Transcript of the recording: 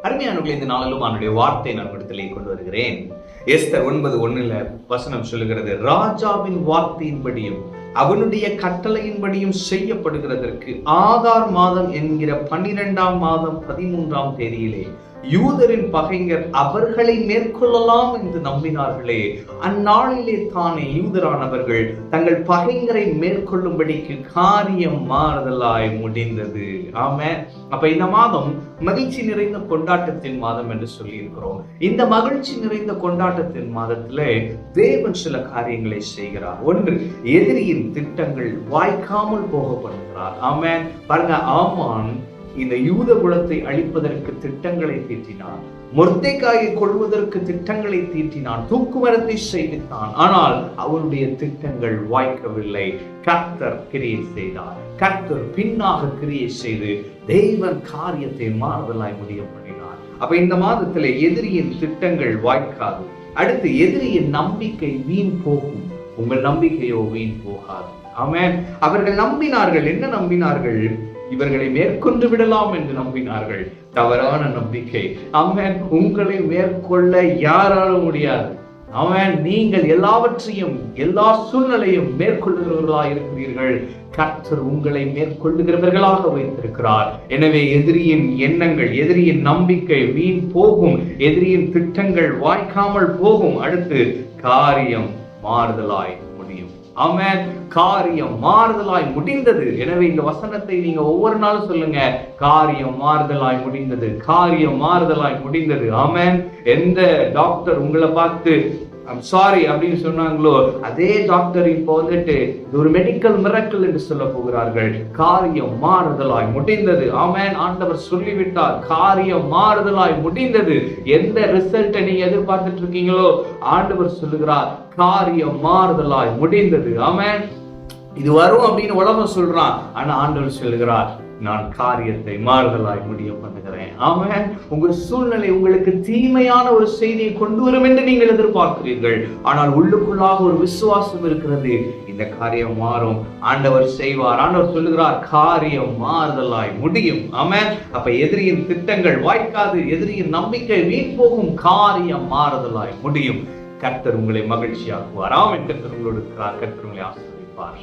அருமையானவர்களே, இந்த நாளிலும் அவனுடைய வார்த்தை நான் இடத்திலே கொண்டு வருகிறேன். எஸ்தர் 9:1 வசனம் சொல்லுகிறது, ராஜாவின் வார்த்தையின்படியும் அவனுடைய கட்டளையின்படியும் செய்யப்படுகிறதற்கு ஆதார் மாதம் என்கிற 12ஆம் மாதம் 13ஆம் தேதியிலே யூதரின் பகைஞர் அவர்களை மேற்கொள்ளலாம் என்று நம்பினார்களே, அந்நாளிலே தானே யூதரானவர்கள் தங்கள் பகைஞரை மேற்கொள்ளும்படிக்கு காரியம் மாறுதலாய் முடிந்தது. ஆமென். அப்ப இந்த மாதம் மகிழ்ச்சி நிறைந்த கொண்டாட்டத்தின் மாதம் என்று சொல்லி இருக்கிறோம். இந்த மகிழ்ச்சி நிறைந்த கொண்டாட்டத்தின் மாதத்திலே தேவன் சில காரியங்களை செய்கிறார். ஒன்று, எதிரியின் திட்டங்கள் வாய்க்காமல் போக பண்ணுகிறார். ஆமென். பாருங்க, ஆமான் இந்த யூத குலத்தை அழிப்பதற்கு திட்டங்களை தீட்டினான், மொர்தெக்காயை கொள்வதற்கு திட்டங்களை தீட்டினான், தூக்குமரத்தை செய்வித்தான். ஆனால் அவருடைய திட்டங்கள் வாய்க்கவில்லை. கர்த்தர் கிரியை செய்தார். கர்த்தர் பின்னாக கிரியை செய்து தேவன் காரியத்தை மாறுதலாய் முடிய பண்ணினார். அப்ப இந்த மாதத்திலே எதிரியின் திட்டங்கள் வாய்க்காது. அடுத்து, எதிரியின் நம்பிக்கை வீண் போகும். உங்கள் நம்பிக்கையோ வீண் போகாது. ஆமென். அவர்கள் நம்பினார்கள். என்ன நம்பினார்கள்? இவர்களை மேற்கொண்டு விடலாம் என்று நம்பினார்கள். தவறான நம்பிக்கை. ஆமென். உங்களை மேற்கொள்ள யாராலும் முடியாது. ஆமென். நீங்கள் எல்லாவற்றையும் எல்லா சூழ்நிலையும் மேற்கொள்ளுகிறவர்களாக இருக்கிறீர்கள். கர்த்தர் உங்களை மேற்கொள்ளுகிறவர்களாக வைத்திருக்கிறார். எனவே எதிரியின் எண்ணங்கள், எதிரியின் நம்பிக்கை வீண் போகும். எதிரியின் திட்டங்கள் வாய்க்காமல் போகும். அடுத்து, காரியம் மாறுதலாய் முடியும். ஆமென். காரியம் மாறுதலாய் முடிந்தது. எனவே இந்த வசனத்தை நீங்க ஒவ்வொரு நாளும் சொல்லுங்க, காரியம் மாறுதலாய் முடிந்தது, காரியம் மாறுதலாய் முடிந்தது. ஆமென். எந்த டாக்டர் உங்களை பார்த்து சாரி அப்படின்னு சொன்னாங்களோ, அதே டாக்டர் இப்போ வந்துட்டு இது ஒரு மெடிக்கல் மிரக்கல் என்று சொல்ல போகிறார்கள். காரியம் மாறுதலாய் முடிந்தது. ஆமென். ஆண்டவர் சொல்லிவிட்டார், காரியம் மாறுதலாய் முடிந்தது. எந்த ரிசல்ட்டை நீங்க எதிர்பார்த்துட்டு இருக்கீங்களோ, ஆண்டவர் சொல்லுகிறார், காரியம் மாறுதலாய் முடிந்தது. ஆமென். இது வரும் அப்படின்னு உலகம் சொல்றான், ஆனா ஆண்டவர் சொல்லுகிறார், நான் காரியத்தை மாறுதலாய் முடிய பண்ணுகிறேன். ஆமென். உங்கள் சூழ்நிலை உங்களுக்கு தீமையான ஒரு செய்தியை கொண்டு வரும் என்று நீங்கள் எதிர்பார்க்கிறீர்கள். ஆனால் உள்ளுக்குள்ளாக ஒரு விசுவாசம் இருக்கிறது, இந்த காரியம் மாறும், ஆண்டவர் செய்வார். ஆண்டவர் சொல்லுகிறார், காரியம் மாறுதலாய் முடியும். ஆமென். அப்ப எதிரியின் திட்டங்கள் வாய்க்காது, எதிரியின் நம்பிக்கை வீண் போகும், காரியம் மாறுதலாய் முடியும். கர்த்தர் உங்களை மகிழ்ச்சியாக்குவார். ஆமென். கர்த்தர் உங்களோடு இருக்கிறார். கர்த்தர் உங்களை ஆசீர்வதிப்பார்.